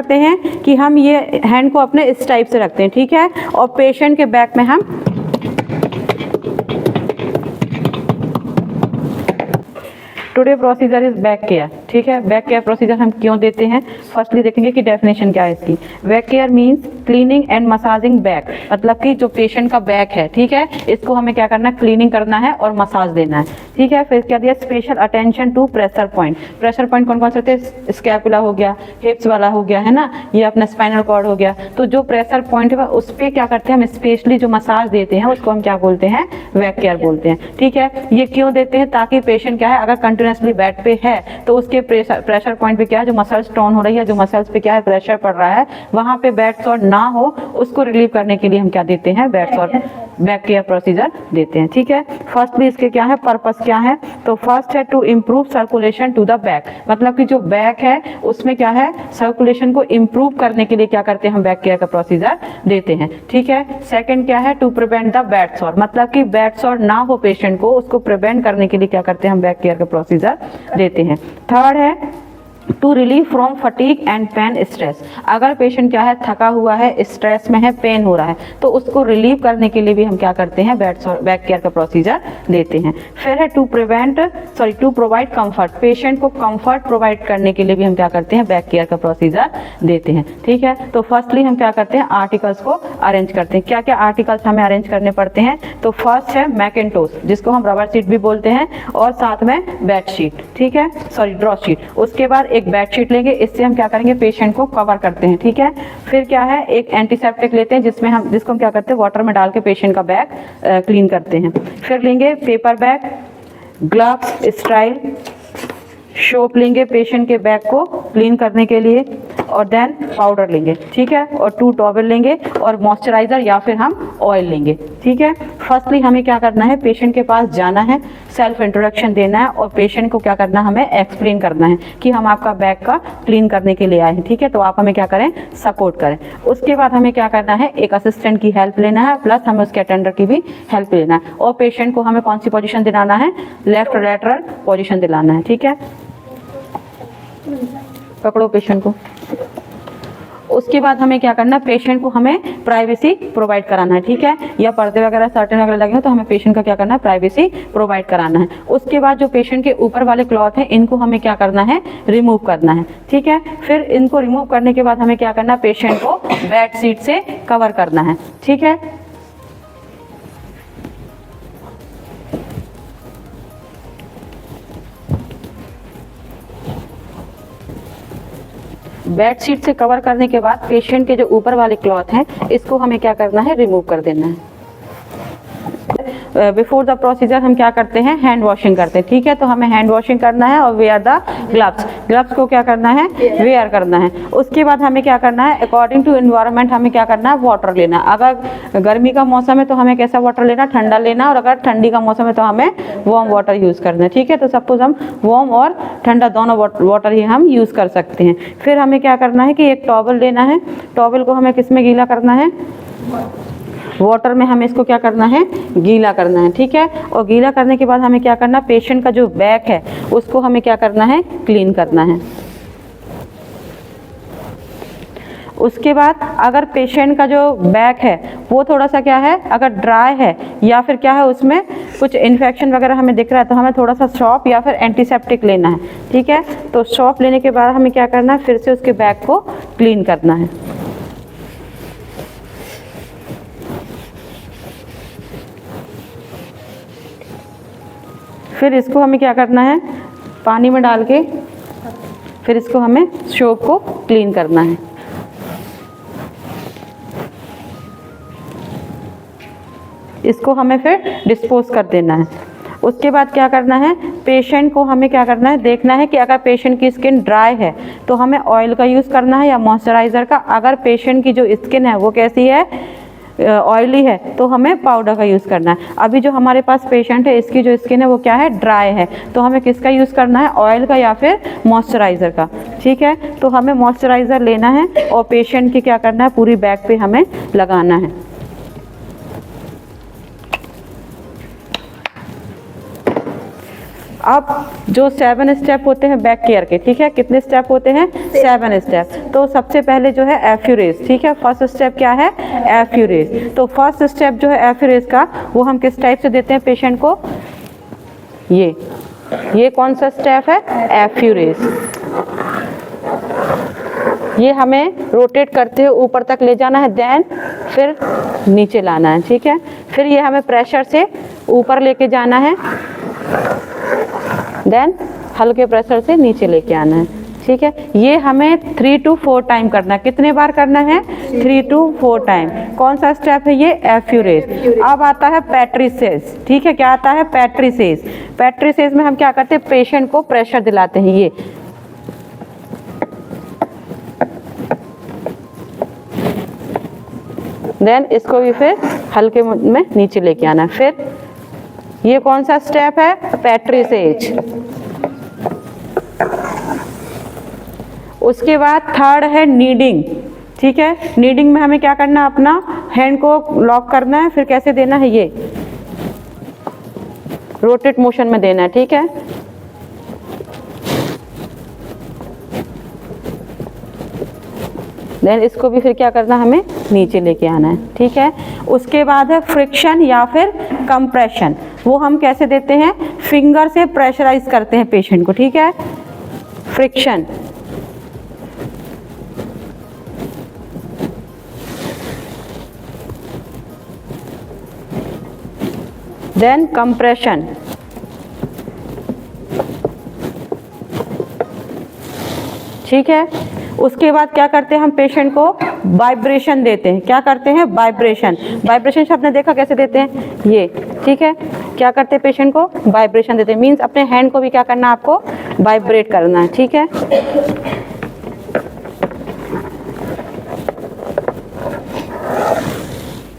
करते हैं कि हम ये हैंड को अपने इस टाइप से रखते हैं, ठीक है, और पेशेंट के बैक में हम today procedure is back care, ठीक है। बैक केयर प्रोसीजर हम क्यों देते हैं, फर्स्टली देखेंगे कि डेफिनेशन क्या है इसकी। Back care means cleaning and massaging back, मतलब कि जो पेशेंट का बैक है, ठीक है, इसको हमें क्या करना है, क्लीनिंग करना है और मसाज देना है, ठीक है। फिर क्या दिया, special attention to pressure point. Pressure point कौन कौन से होते हैं, स्कैपुला हो गया, हिप्स वाला हो गया, है ना, ये अपना स्पाइनल कॉर्ड हो गया। तो जो प्रेशर पॉइंट है उस पर क्या करते हैं हम, स्पेशली जो मसाज देते हैं उसको हम क्या बोलते हैं, बैक केयर बोलते हैं, ठीक है। ये क्यों देते हैं, ताकि पेशेंट क्या है, अगर कंटिन्यूसली बेड पे है तो उसके प्रेशर पॉइंट पे क्या है, जो मसल्स टोन हो रही है, जो मसल्स पे क्या है प्रेशर पड़ रहा है, वहां पे बेड सॉर ना हो, उसको रिलीव करने के लिए हम क्या देते हैं, bed sore back care procedure देते हैं, ठीक है। फर्स्टली इसके क्या है, पर्पस क्या है, तो फर्स्ट है to improve circulation to the back, मतलब कि जो बैक है उसमें क्या है, सर्कुलेशन को इम्प्रूव करने के लिए क्या करते हैं हम, बैक केयर का प्रोसीजर देते हैं, ठीक है। सेकंड क्या है, to prevent the bed sore, मतलब कि बेड सॉर ना हो पेशेंट को, उसको प्रिवेंट करने के लिए क्या करते हैं हम, बैक केयर का प्रोसीजर देते हैं। थर्ड है to relieve from fatigue and pain stress, अगर पेशेंट क्या है, थका हुआ है, स्ट्रेस में है, पेन हो रहा है, तो उसको रिलीव करने के लिए भी हम क्या करते हैं, बैक केयर का प्रोसीजर देते हैं। फिर है टू प्रोवाइड कंफर्ट, पेशेंट को कंफर्ट प्रोवाइड करने के लिए भी हम क्या करते हैं, बैक केयर का प्रोसीजर देते हैं, ठीक है। तो फर्स्टली हम क्या करते हैं, आर्टिकल्स को अरेंज करते हैं। क्या क्या आर्टिकल्स हमें अरेंज करने पड़ते हैं, तो फर्स्ट है मैकेंटोस, जिसको हम रबर शीट भी बोलते हैं, और साथ में बेडशीट, ठीक है, ड्रॉ शीट। उसके बाद एक बेडशीट लेंगे, इससे हम क्या करेंगे, पेशेंट को कवर करते हैं, ठीक है। फिर क्या है, एक एंटीसेप्टिक लेते हैं, जिसको हम क्या करते हैं, वाटर में डाल के पेशेंट का बैग क्लीन करते हैं। फिर लेंगे paper bag, gloves, style, soap लेंगे पेशेंट के बैग को क्लीन करने के लिए, और देन पाउडर लेंगे, ठीक है, और 2 टॉवल लेंगे, और मॉइस्चराइजर या फिर हम ऑयल लेंगे, ठीक है। फर्स्टली हमें क्या करना है, पेशेंट के पास जाना है, सेल्फ इंट्रोडक्शन देना है, और पेशेंट को क्या करना है, हमें एक्सप्लेन करना है कि हम आपका बैग का क्लीन करने के लिए आए हैं, ठीक है, तो आप हमें क्या करें, सपोर्ट करें। उसके बाद हमें क्या करना है, एक असिस्टेंट की हेल्प लेना है, प्लस हमें उसके अटेंडर की भी हेल्प लेना है, और पेशेंट को हमें कौन सी पोजीशन दिलाना है, लेफ्ट लैटरल पोजीशन दिलाना है, ठीक है। पकड़ो पेशेंट को। उसके बाद हमें क्या करना है, पेशेंट को हमें प्राइवेसी प्रोवाइड कराना है, ठीक है, या पर्दे वगैरह सर्टेन वगैरह लगे हो तो हमें पेशेंट का क्या करना है, प्राइवेसी प्रोवाइड कराना है। उसके बाद जो पेशेंट के ऊपर वाले क्लॉथ हैं, इनको हमें क्या करना है, रिमूव करना है, ठीक है। फिर इनको रिमूव करने के बाद हमें क्या करना है, पेशेंट को बेड शीट से कवर करना है, ठीक है। बेडशीट से कवर करने के बाद पेशेंट के जो ऊपर वाले क्लॉथ हैं, इसको हमें क्या करना है, रिमूव कर देना है। बिफोर द प्रोसीजर हम क्या करते हैं, हैंड वॉशिंग करते हैं, ठीक है। तो हमें हैंड वॉशिंग करना है, और वेयर द ग्लव्स को क्या करना है, वेयर करना है। उसके बाद हमें क्या करना है, अकॉर्डिंग टू एनवायरनमेंट हमें क्या करना है, वाटर लेना। अगर गर्मी का मौसम है तो हमें कैसा वाटर लेना, ठंडा लेना, और अगर ठंडी का मौसम है तो हमें वार्म वाटर यूज़ करना है, ठीक है। तो सपोज हम वार्म और ठंडा दोनों वाटर ही हम यूज़ कर सकते हैं। फिर हमें क्या करना है कि एक टॉवल लेना है, टॉवल को हमें किस में गीला करना है, वाटर में हमें इसको क्या करना है, गीला करना है, ठीक है। और गीला करने के बाद हमें क्या करना है, पेशेंट का जो बैक है उसको हमें क्या करना है, क्लीन करना है। उसके बाद अगर पेशेंट का जो बैक है वो थोड़ा सा क्या है, अगर ड्राई है या फिर क्या है, उसमें कुछ इन्फेक्शन वगैरह हमें दिख रहा है, तो हमें थोड़ा सा सॉप या फिर एंटीसेप्टिक लेना है, ठीक है। तो सॉप लेने के बाद हमें क्या करना है, फिर से उसके बैक को क्लीन करना है। फिर इसको हमें क्या करना है, पानी में डाल के फिर इसको हमें सोप को क्लीन करना है। इसको हमें फिर डिस्पोज कर देना है। उसके बाद क्या करना है, पेशेंट को हमें क्या करना है, देखना है कि अगर पेशेंट की स्किन ड्राई है तो हमें ऑयल का यूज़ करना है या मॉइस्चराइज़र का। अगर पेशेंट की जो स्किन है वो कैसी है, ऑयली है, तो हमें पाउडर का यूज़ करना है। अभी जो हमारे पास पेशेंट है, इसकी जो स्किन है वो क्या है, ड्राई है, तो हमें किसका यूज़ करना है, ऑयल का या फिर मॉइस्चराइज़र का, ठीक है। तो हमें मॉइस्चराइज़र लेना है और पेशेंट की क्या करना है, पूरी बैक पे हमें लगाना है। अब जो 7 स्टेप होते हैं बैक केयर के, ठीक है, कितने स्टेप होते हैं? 7 स्टेप। तो सबसे पहले जो है एफ्यूरेज, ठीक है, फर्स्ट स्टेप क्या है? एफ्यूरेज। तो फर्स्ट स्टेप जो है एफ्यूरेज का, वो हम किस टाइप से देते हैं पेशेंट को? ये कौन सा स्टेप है? एफ्यूरेज। ये हमें रोटेट करते हुए ऊपर तक ले जाना है, देन फिर नीचे लाना है, ठीक है। फिर ये हमें प्रेशर से ऊपर लेके जाना है, देन हल्के प्रेशर से नीचे लेके आना है, ठीक है। ये हमें 3 to 4 टाइम करना है। कितने बार करना है? 3 to 4 टाइम। कौन सा स्टेप है ये? एफ्यूरेज। अब आता है पैट्रिसेस, ठीक है। क्या आता है? पैट्रिसेस। पैट्रिसेस में हम क्या करते हैं? पेशेंट को प्रेशर दिलाते हैं, ये देन इसको भी फिर हल्के में नीचे लेके आना है। फिर ये कौन सा स्टेप है? पैट्रिसेज। उसके बाद थर्ड है नीडिंग, ठीक है। नीडिंग में हमें क्या करना है? अपना हैंड को लॉक करना है, फिर कैसे देना है? ये रोटेट मोशन में देना है, ठीक है। देन इसको भी फिर क्या करना है? हमें नीचे लेके आना है, ठीक है। उसके बाद है फ्रिक्शन या फिर कंप्रेशन। वो हम कैसे देते हैं? फिंगर से प्रेशराइज करते हैं पेशेंट को, ठीक है। फ्रिक्शन, देन कंप्रेशन, ठीक है। उसके बाद क्या करते हैं? हम पेशेंट को वाइब्रेशन देते हैं। क्या करते हैं? वाइब्रेशन। वाइब्रेशन आपने देखा कैसे देते हैं? ये, ठीक है। क्या करते हैं? पेशेंट को वाइब्रेशन देते हैं, मीन्स अपने हैंड को भी क्या करना है? आपको वाइब्रेट करना है, ठीक है।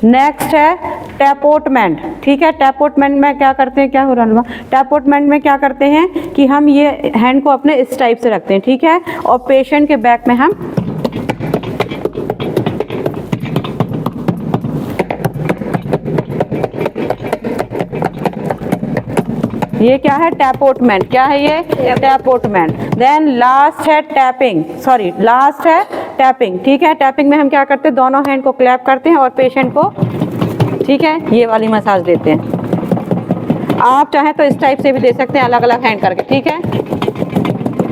नेक्स्ट है टैपोटमेंट, ठीक है। टैपोटमेंट में क्या करते हैं? क्या हो रहा है? टैपोटमेंट में क्या करते हैं कि हम ये हैंड को अपने इस टाइप से रखते हैं, ठीक है, और पेशेंट के बैक में हम ये क्या है? टैपोटमेंट। क्या है ये? टैपोटमेंट। देन लास्ट है टैपिंग, सॉरी लास्ट है टैपिंग, ठीक है। टैपिंग में हम क्या करते हैं? दोनों हैंड को क्लैप करते हैं और पेशेंट को, ठीक है, ये वाली मसाज देते हैं। आप चाहें तो इस टाइप से भी दे सकते हैं, अलग अलग हैंड करके, ठीक है।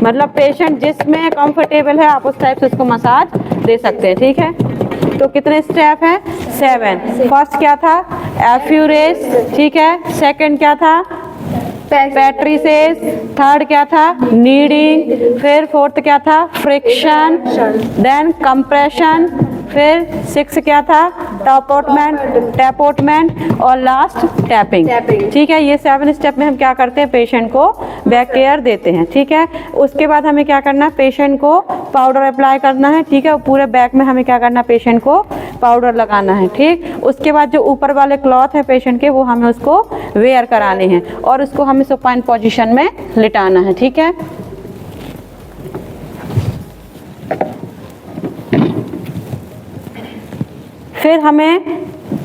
मतलब पेशेंट जिसमें कंफर्टेबल है आप उस टाइप से उसको मसाज दे सकते हैं, ठीक है। तो कितने स्टेप हैं? 7। फर्स्ट क्या था? एफ्यूरेज, ठीक है। सेकंड क्या था? पैट्रिसेस। थर्ड क्या था? नीडिंग। फिर फोर्थ क्या था? फ्रिक्शन। Then compression. फिर 6 क्या था? टैपोटमेंट और लास्ट टैपिंग, ठीक है। ये 7 स्टेप में हम क्या करते हैं? पेशेंट को बैक केयर देते हैं, ठीक है। उसके बाद हमें क्या करना है? पेशेंट को पाउडर अप्लाई करना है, ठीक है। पूरे बैक में हमें क्या करना है? पेशेंट को पाउडर लगाना है, ठीक। उसके बाद जो ऊपर वाले क्लॉथ है पेशेंट के, वो हमें उसको वेयर कराने हैं और उसको हमें सुपाइन पोजीशन में लिटाना है, ठीक है। फिर हमें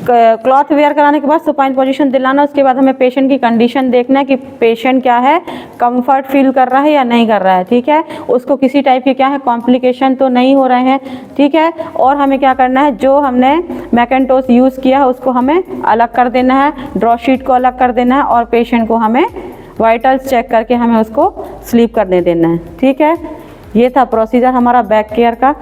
क्लॉथ वेयर कराने के बाद सुपाइन पोजीशन दिलाना। उसके बाद हमें पेशेंट की कंडीशन देखना है कि पेशेंट क्या है, कंफर्ट फील कर रहा है या नहीं कर रहा है, ठीक है। उसको किसी टाइप के क्या है कॉम्प्लिकेशन तो नहीं हो रहे हैं, ठीक है। और हमें क्या करना है? जो हमने मैकेंटोस यूज़ किया है उसको हमें अलग कर देना है, ड्रॉ शीट को अलग कर देना है और पेशेंट को हमें वाइटल्स चेक करके हमें उसको स्लीप करने देना है, ठीक है। ये था प्रोसीजर हमारा बैक केयर का।